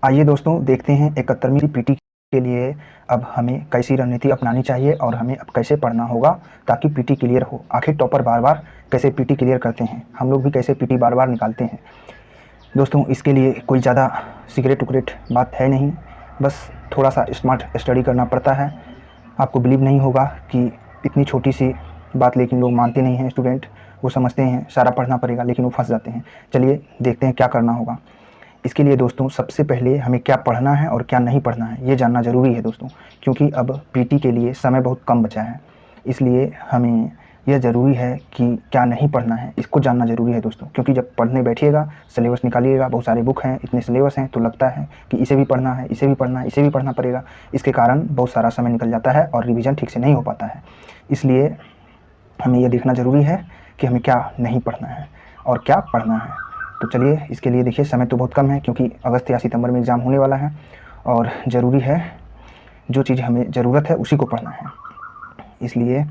आइए दोस्तों देखते हैं 71वीं पीटी के लिए अब हमें कैसी रणनीति अपनानी चाहिए और हमें अब कैसे पढ़ना होगा ताकि पीटी क्लियर हो। आखिर टॉपर बार बार कैसे पीटी क्लियर करते हैं, हम लोग भी कैसे पीटी बार बार निकालते हैं। दोस्तों इसके लिए कोई ज़्यादा सीक्रेट उक्रेट बात है नहीं, बस थोड़ा सा स्मार्ट स्टडी करना पड़ता है। आपको बिलीव नहीं होगा कि इतनी छोटी सी बात लेकिन लोग मानते नहीं हैं। स्टूडेंट वो समझते हैं सारा पढ़ना पड़ेगा लेकिन वो फंस जाते हैं। चलिए देखते हैं क्या करना होगा। इसके लिए दोस्तों सबसे पहले हमें क्या पढ़ना है और क्या नहीं पढ़ना है ये जानना ज़रूरी है दोस्तों, क्योंकि अब पीटी के लिए समय बहुत कम बचा है। इसलिए हमें यह ज़रूरी है कि क्या नहीं पढ़ना है इसको जानना ज़रूरी है दोस्तों, क्योंकि जब पढ़ने बैठिएगा सिलेबस निकालिएगा, बहुत सारे बुक हैं, इतने सिलेबस हैं, तो लगता है कि इसे भी पढ़ना है, इसे भी पढ़ना है, इसे भी पढ़ना पड़ेगा। इसके कारण बहुत सारा समय निकल जाता है और रिवीजन ठीक से नहीं हो पाता है। इसलिए हमें यह देखना ज़रूरी है कि हमें क्या नहीं पढ़ना है और क्या पढ़ना है। तो चलिए इसके लिए देखिए समय तो बहुत कम है, क्योंकि अगस्त या सितंबर में एग्ज़ाम होने वाला है और ज़रूरी है जो चीज़ हमें ज़रूरत है उसी को पढ़ना है। इसलिए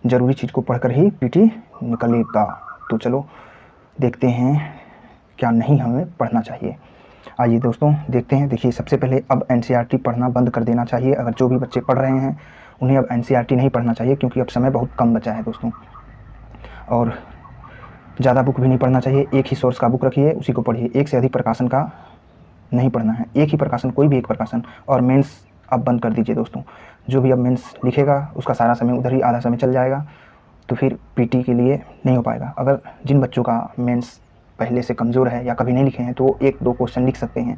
ज़रूरी चीज़ को पढ़कर ही पीटी निकलेगा। तो चलो देखते हैं क्या नहीं हमें पढ़ना चाहिए। आइए दोस्तों देखते हैं। देखिए सबसे पहले अब एनसीईआरटी पढ़ना बंद कर देना चाहिए। अगर जो भी बच्चे पढ़ रहे हैं उन्हें अब एनसीईआरटी नहीं पढ़ना चाहिए, क्योंकि अब समय बहुत कम बचा है दोस्तों। और ज़्यादा बुक भी नहीं पढ़ना चाहिए। एक ही सोर्स का बुक रखिए, उसी को पढ़िए। एक से अधिक प्रकाशन का नहीं पढ़ना है, एक ही प्रकाशन, कोई भी एक प्रकाशन। और मेंस अब बंद कर दीजिए दोस्तों। जो भी अब मेंस लिखेगा उसका सारा समय उधर ही आधा समय चल जाएगा, तो फिर पीटी के लिए नहीं हो पाएगा। अगर जिन बच्चों का मेंस पहले से कमज़ोर है या कभी नहीं लिखे हैं तो वो एक दो क्वेश्चन लिख सकते हैं,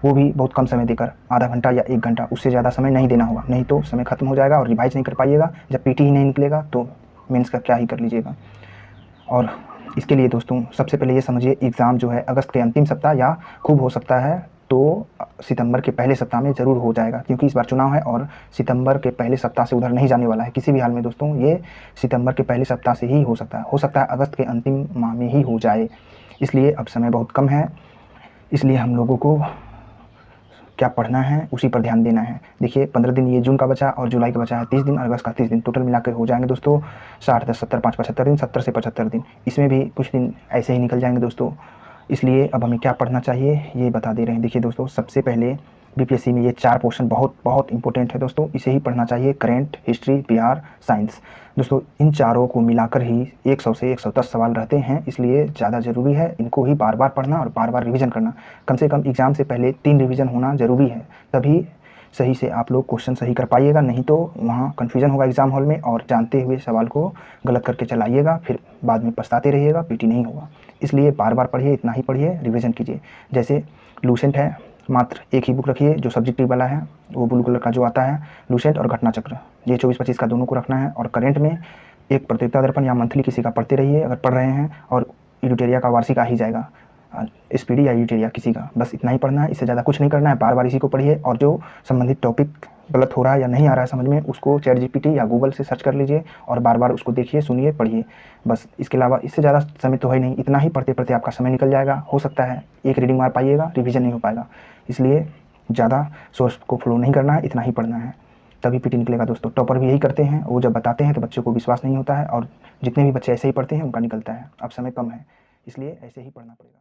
वो भी बहुत कम समय देकर, आधा घंटा या 1 घंटा, उससे ज़्यादा समय नहीं देना होगा। नहीं तो समय खत्म हो जाएगा और रिवाइज नहीं कर पाइएगा। जब पीटी ही नहीं निकलेगा तो मेंस का क्या ही कर लीजिएगा। और इसके लिए दोस्तों सबसे पहले ये समझिए, एग्ज़ाम जो है अगस्त के अंतिम सप्ताह या खूब हो सकता है तो सितंबर के पहले सप्ताह में ज़रूर हो जाएगा, क्योंकि इस बार चुनाव है और सितंबर के पहले सप्ताह से उधर नहीं जाने वाला है किसी भी हाल में दोस्तों। ये सितंबर के पहले सप्ताह से ही हो सकता है अगस्त के अंतिम माह में ही हो जाए। इसलिए अब समय बहुत कम है, इसलिए हम लोगों को क्या पढ़ना है उसी पर ध्यान देना है। देखिए 15 दिन ये जून का बचा और जुलाई का बचा है 30 दिन और अगस्त का 30 दिन, टोटल मिलाकर हो जाएंगे दोस्तों 60, 10, 70, 5, 75 दिन, 70 से 75 दिन। इसमें भी कुछ दिन ऐसे ही निकल जाएंगे दोस्तों। इसलिए अब हमें क्या पढ़ना चाहिए ये बता दे रहे हैं। देखिए दोस्तों सबसे पहले बीपीएससी में ये 4 पोर्शन बहुत बहुत इंपॉर्टेंट है दोस्तों, इसे ही पढ़ना चाहिए। Current, history, Bihar, science. दोस्तों इन चारों को मिलाकर ही 100 से 110 सवाल रहते हैं, इसलिए ज़्यादा ज़रूरी है इनको ही बार बार पढ़ना और बार बार रिवीजन करना। कम से कम एग्ज़ाम से पहले 3 रिवीजन होना ज़रूरी है, तभी सही से आप लोग क्वेश्चन सही कर पाइएगा। नहीं तो वहाँ कन्फ्यूजन होगा एग्ज़ाम हॉल में और जानते हुए सवाल को गलत करके चलाइएगा, फिर बाद में पछताते रहिएगा, पीटी नहीं होगा। इसलिए बार बार पढ़िए, इतना ही पढ़िए, रिवीजन कीजिए। जैसे लूसेंट है, मात्र एक ही बुक रखिए जो सब्जेक्टिव वाला है, वो ब्लू कलर का जो आता है लूसेंट और घटना चक्र, ये 24-25 का दोनों को रखना है। और करेंट में एक प्रतियोगिता दर्पण या मंथली किसी का पढ़ते रहिए अगर पढ़ रहे हैं, और एडिटोरिया का वार्षिक आ ही जाएगा, स्पीडी या एडिटोरिया किसी का, बस इतना ही पढ़ना है, इससे ज़्यादा कुछ नहीं करना है। बार बार इसी को पढ़िए और जो संबंधित टॉपिक गलत हो रहा है या नहीं आ रहा है समझ में, उसको चैट जीपीटी या गूगल से सर्च कर लीजिए और बार बार उसको देखिए, सुनिए, पढ़िए। बस इसके अलावा इससे ज़्यादा समय तो है नहीं, इतना ही पढ़ते पढ़ते आपका समय निकल जाएगा। हो सकता है एक रीडिंग मार पाइएगा, रिवीजन नहीं हो पाएगा। इसलिए ज़्यादा सोर्स को फॉलो नहीं करना है, इतना ही पढ़ना है, तभी पीटी निकलेगा दोस्तों। टॉपर भी यही करते हैं, वो जब बताते हैं तो बच्चों को विश्वास नहीं होता है, और जितने भी बच्चे ऐसे ही पढ़ते हैं उनका निकलता है। अब समय कम है, इसलिए ऐसे ही पढ़ना पड़ेगा।